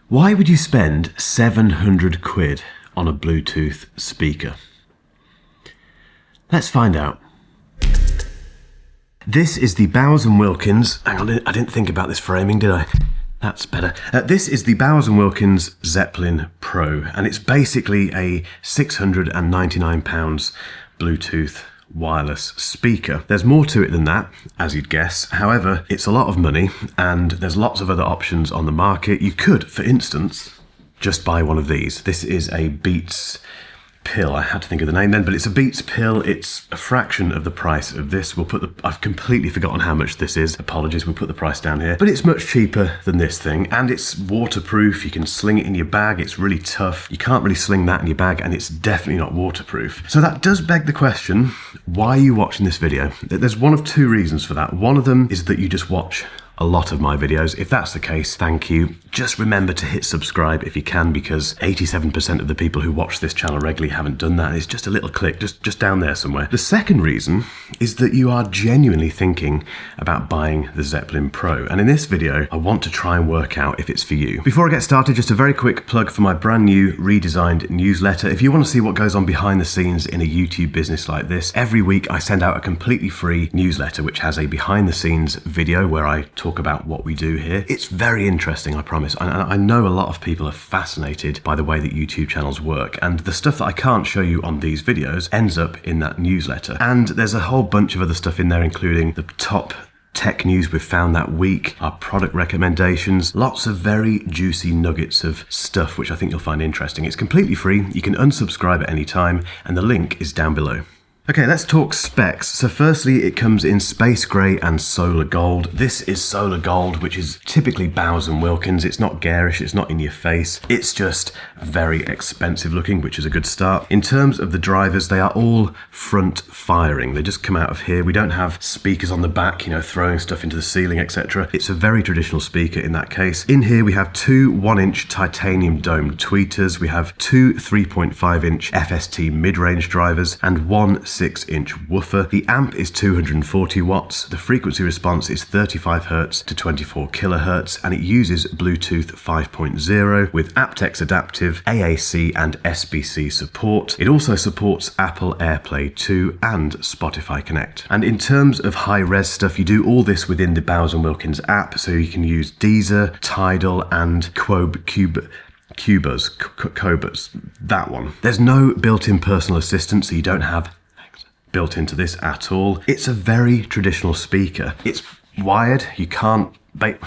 Why would you spend 700 quid on a Bluetooth speaker? Let's find out. This is the Bowers Wilkins, hang on, I didn't think about this framing, did I? That's better. This is the Bowers Wilkins Zeppelin Pro, and it's basically a £699 Bluetooth wireless speaker. There's more to it than that, as you'd guess. However, it's a lot of money, and there's lots of other options on the market. You could, for instance, just buy one of these. This is a Beats pill. I had to think of the name then, but it's a Beats pill. It's a fraction of the price of this. I've completely forgotten how much this is. Apologies, we'll put the price down here. But it's much cheaper than this thing, and it's waterproof. You can sling it in your bag. It's really tough. You can't really sling that in your bag, and it's definitely not waterproof. So that does beg the question, why are you watching this video? There's one of two reasons for that. One of them is that you just watch a lot of my videos. If that's the case, thank you. Just remember to hit subscribe if you can, because 87% of the people who watch this channel regularly haven't done that. It's just a little click, just down there somewhere. The second reason is that you are genuinely thinking about buying the Zeppelin Pro. And in this video, I want to try and work out if it's for you. Before I get started, just a very quick plug for my brand new redesigned newsletter. If you want to see what goes on behind the scenes in a YouTube business like this, every week I send out a completely free newsletter, which has a behind the scenes video where I talk about what we do here. It's very interesting, I promise. I know a lot of people are fascinated by the way that YouTube channels work, and the stuff that I can't show you on these videos ends up in that newsletter. And there's a whole bunch of other stuff in there, including the top tech news we've found that week, our product recommendations, lots of very juicy nuggets of stuff which I think you'll find interesting. It's completely free. You can unsubscribe at any time, and the link is down below. Okay, let's talk specs. So firstly, it comes in space grey and solar gold. This is solar gold, which is typically Bowers & Wilkins. It's not garish, it's not in your face. It's just very expensive looking, which is a good start. In terms of the drivers, they are all front firing. They just come out of here. We don't have speakers on the back, throwing stuff into the ceiling, etc. It's a very traditional speaker in that case. In here, we have two 1-inch titanium domed tweeters. We have two 3.5-inch FST mid-range drivers and one 6-inch woofer. The amp is 240 watts. The frequency response is 35 Hz to 24 kHz, and it uses Bluetooth 5.0 with aptX adaptive, AAC and SBC support. It also supports Apple AirPlay 2 and Spotify Connect. And in terms of high-res stuff, you do all this within the Bowers & Wilkins app, so you can use Deezer, Tidal and Qobuz, that one. There's no built-in personal assistant, so you don't have built into this at all. It's a very traditional speaker. It's wired, you can't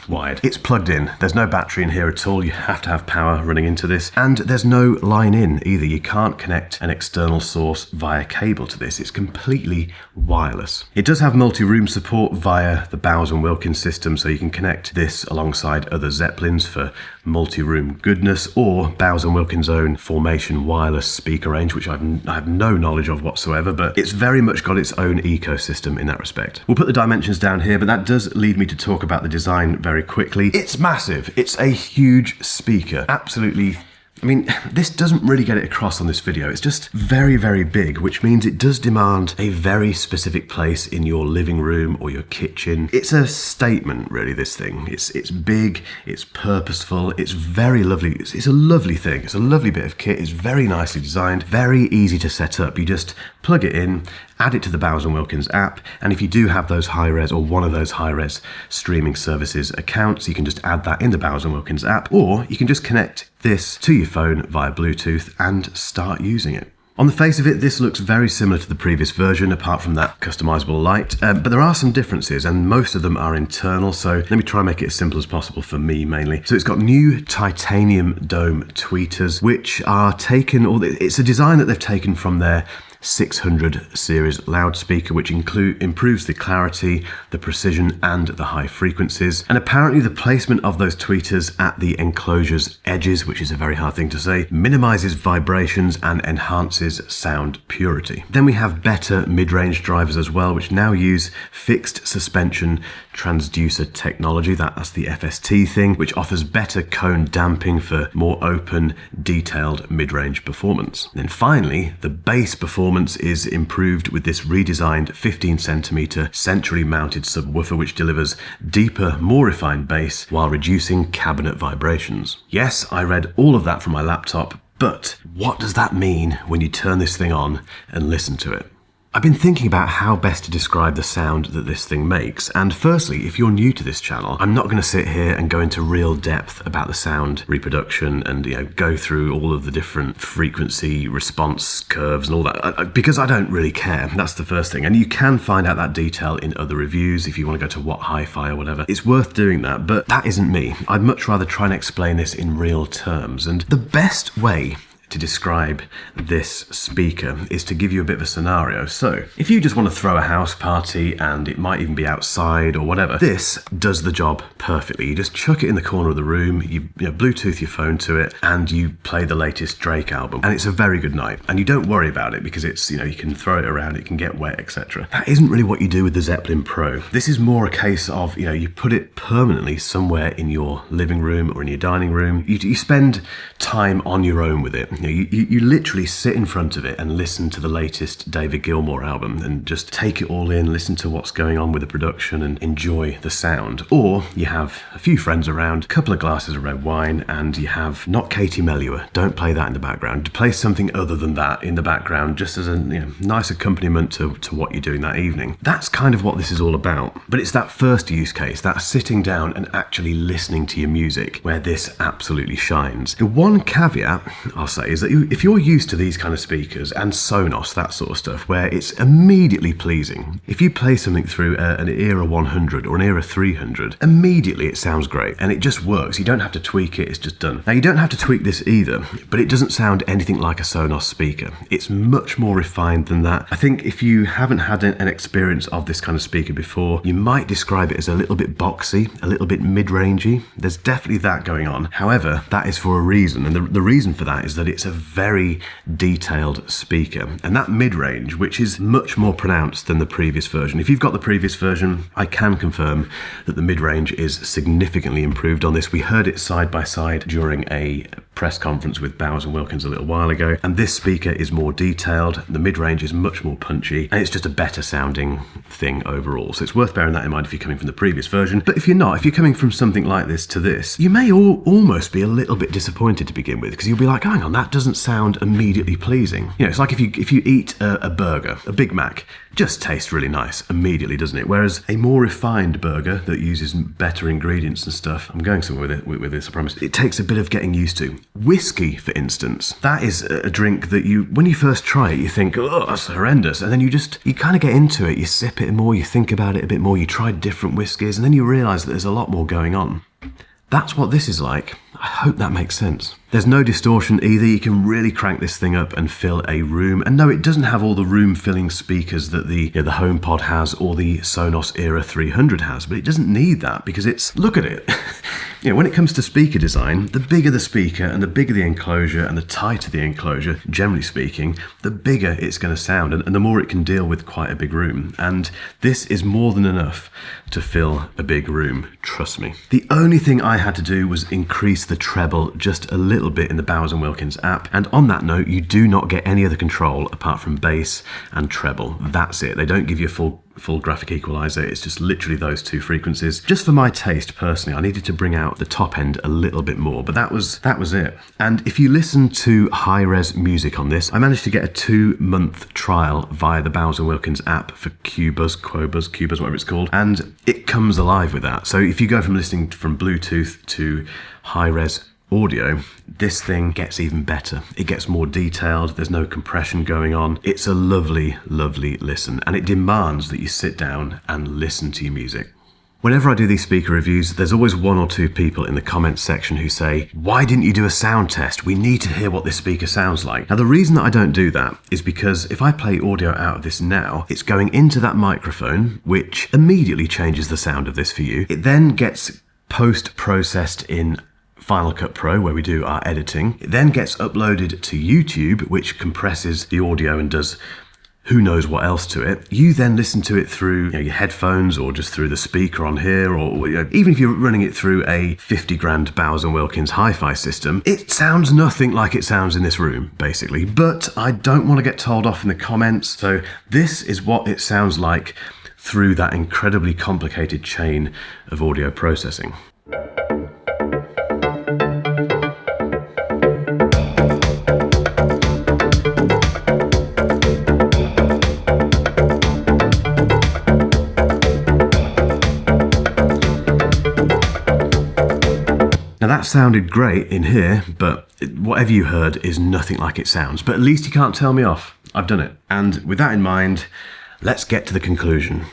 wired. It's plugged in. There's no battery in here at all. You have to have power running into this. And there's no line in either. You can't connect an external source via cable to this. It's completely wireless. It does have multi-room support via the Bowers & Wilkins system, so you can connect this alongside other Zeppelins for multi-room goodness, or Bowers & Wilkins' own Formation wireless speaker range, which I have no knowledge of whatsoever, but it's very much got its own ecosystem in that respect. We'll put the dimensions down here, but that does lead me to talk about the design very quickly. It's massive. It's a huge speaker. Absolutely. I mean, this doesn't really get it across on this video. It's just very, very big, which means it does demand a very specific place in your living room or your kitchen. It's a statement, really, this thing. It's big, it's purposeful, it's very lovely. It's a lovely thing. It's a lovely bit of kit. It's very nicely designed, very easy to set up. You just plug it in, add it to the Bowers & Wilkins app, and if you do have those high-res or one of those high-res streaming services accounts, you can just add that in the Bowers & Wilkins app, or you can just connect this to your phone via Bluetooth and start using it. On the face of it, this looks very similar to the previous version, apart from that customizable light, but there are some differences, and most of them are internal, so let me try and make it as simple as possible for me, mainly. So it's got new titanium dome tweeters, which are taken, or it's a design that they've taken from their 600 series loudspeaker, which improves the clarity, the precision and the high frequencies. And apparently the placement of those tweeters at the enclosure's edges, which is a very hard thing to say, minimizes vibrations and enhances sound purity. Then we have better mid-range drivers as well, which now use fixed suspension transducer technology. That's the FST thing, which offers better cone damping for more open, detailed mid-range performance. Then finally, the bass performance performance is improved with this redesigned 15cm centrally mounted subwoofer, which delivers deeper, more refined bass while reducing cabinet vibrations. Yes, I read all of that from my laptop, but what does that mean when you turn this thing on and listen to it? I've been thinking about how best to describe the sound that this thing makes, and firstly, if you're new to this channel, I'm not going to sit here and go into real depth about the sound reproduction and go through all of the different frequency response curves and all that, because I don't really care. That's the first thing, and you can find out that detail in other reviews if you want to go to What Hi-Fi or whatever. It's worth doing that, but that isn't me. I'd much rather try and explain this in real terms, and the best way to describe this speaker is to give you a bit of a scenario. So if you just want to throw a house party, and it might even be outside or whatever, this does the job perfectly. You just chuck it in the corner of the room, you Bluetooth your phone to it, and you play the latest Drake album, and it's a very good night. And you don't worry about it because it's, you can throw it around, it can get wet, etc. That isn't really what you do with the Zeppelin Pro. This is more a case of, you put it permanently somewhere in your living room or in your dining room. You spend time on your own with it. You literally sit in front of it and listen to the latest David Gilmour album and just take it all in, listen to what's going on with the production and enjoy the sound. Or you have a few friends around, a couple of glasses of red wine, and you have not Katie Melua. Don't play that in the background. Play something other than that in the background, just as a nice accompaniment to what you're doing that evening. That's kind of what this is all about. But it's that first use case, that sitting down and actually listening to your music, where this absolutely shines. The one caveat I'll say is that if you're used to these kind of speakers and Sonos, that sort of stuff, where it's immediately pleasing, if you play something through an Era 100 or an Era 300, immediately it sounds great and it just works. You don't have to tweak it, it's just done. Now, you don't have to tweak this either, but it doesn't sound anything like a Sonos speaker. It's much more refined than that. I think if you haven't had an experience of this kind of speaker before, you might describe it as a little bit boxy, a little bit mid-rangey. There's definitely that going on. However, that is for a reason, and the reason for that is that it's a very detailed speaker, and that mid-range, which is much more pronounced than the previous version. If you've got the previous version, I can confirm that the mid-range is significantly improved on this. We heard it side by side during a press conference with Bowers Wilkins a little while ago, and this speaker is more detailed, the mid-range is much more punchy, and it's just a better sounding thing overall. So it's worth bearing that in mind if you're coming from the previous version. But if you're not, if you're coming from something like this to this, you may almost be a little bit disappointed to begin with, because you'll be like, hang on, that doesn't sound immediately pleasing. It's like if you eat a burger, a Big Mac, just tastes really nice immediately, doesn't it? Whereas a more refined burger that uses better ingredients and stuff, I'm going somewhere with this, I promise, it takes a bit of getting used to. Whiskey, for instance, that is a drink that when you first try it, you think, oh, that's horrendous, and then you kind of get into it, you sip it more, you think about it a bit more, you try different whiskies, and then you realise that there's a lot more going on. That's what this is like. I hope that makes sense. There's no distortion either. You can really crank this thing up and fill a room. And no, it doesn't have all the room-filling speakers that the HomePod has or the Sonos Era 300 has, but it doesn't need that because look at it. When it comes to speaker design, the bigger the speaker and the bigger the enclosure and the tighter the enclosure, generally speaking, the bigger it's going to sound and the more it can deal with quite a big room. And this is more than enough to fill a big room, trust me. The only thing I had to do was increase the treble just a little bit in the Bowers & Wilkins app. And on that note, you do not get any other control apart from bass and treble. That's it. They don't give you a full graphic equalizer. It's just literally those two frequencies. Just for my taste personally, I needed to bring out the top end a little bit more, but that was it. And if you listen to high-res music on this, I managed to get a 2-month trial via the Bowers & Wilkins app for Qbuzz, whatever it's called, and it comes alive with that. So if you go from listening from Bluetooth to high-res audio, this thing gets even better. It gets more detailed, there's no compression going on. It's a lovely, lovely listen, and it demands that you sit down and listen to your music. Whenever I do these speaker reviews, there's always 1 or 2 people in the comments section who say, why didn't you do a sound test? We need to hear what this speaker sounds like. Now, the reason that I don't do that is because if I play audio out of this now, it's going into that microphone, which immediately changes the sound of this for you. It then gets post-processed in Final Cut Pro, where we do our editing. It then gets uploaded to YouTube, which compresses the audio and does who knows what else to it. You then listen to it through your headphones or just through the speaker on here, or even if you're running it through a 50 grand Bowers Wilkins hi-fi system, it sounds nothing like it sounds in this room, basically. But I don't want to get told off in the comments, so this is what it sounds like through that incredibly complicated chain of audio processing. Now that sounded great in here, but whatever you heard is nothing like it sounds. But at least you can't tell me off. I've done it. And with that in mind, let's get to the conclusion.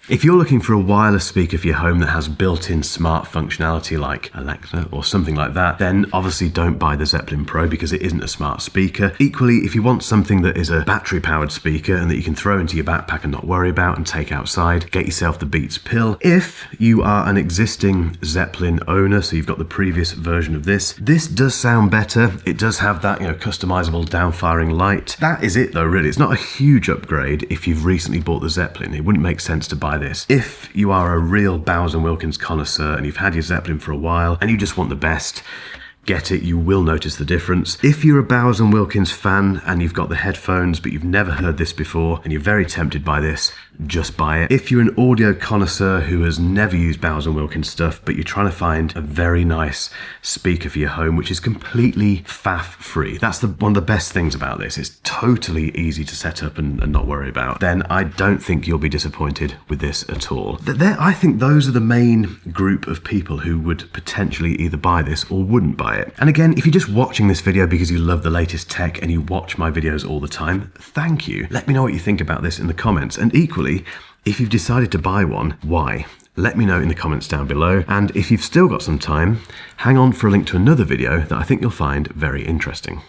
If you're looking for a wireless speaker for your home that has built-in smart functionality like Alexa or something like that, then obviously don't buy the Zeppelin Pro because it isn't a smart speaker. Equally, if you want something that is a battery-powered speaker and that you can throw into your backpack and not worry about and take outside, get yourself the Beats Pill. If you are an existing Zeppelin owner, so you've got the previous version of this does sound better. It does have that, customizable downfiring light. That is it though, really. It's not a huge upgrade if you've recently bought the Zeppelin. It wouldn't make sense to buy this. If you are a real Bowers Wilkins connoisseur and you've had your Zeppelin for a while and you just want the best, get it, you will notice the difference. If you're a Bowers Wilkins fan and you've got the headphones but you've never heard this before and you're very tempted by this, just buy it. If you're an audio connoisseur who has never used Bowers Wilkins stuff but you're trying to find a very nice speaker for your home which is completely faff free, that's one of the best things about this. It's totally easy to set up and not worry about. Then I don't think you'll be disappointed with this at all. I think those are the main group of people who would potentially either buy this or wouldn't buy it. And again, if you're just watching this video because you love the latest tech and you watch my videos all the time, thank you. Let me know what you think about this in the comments. And equally, if you've decided to buy one, why? Let me know in the comments down below. And if you've still got some time, hang on for a link to another video that I think you'll find very interesting.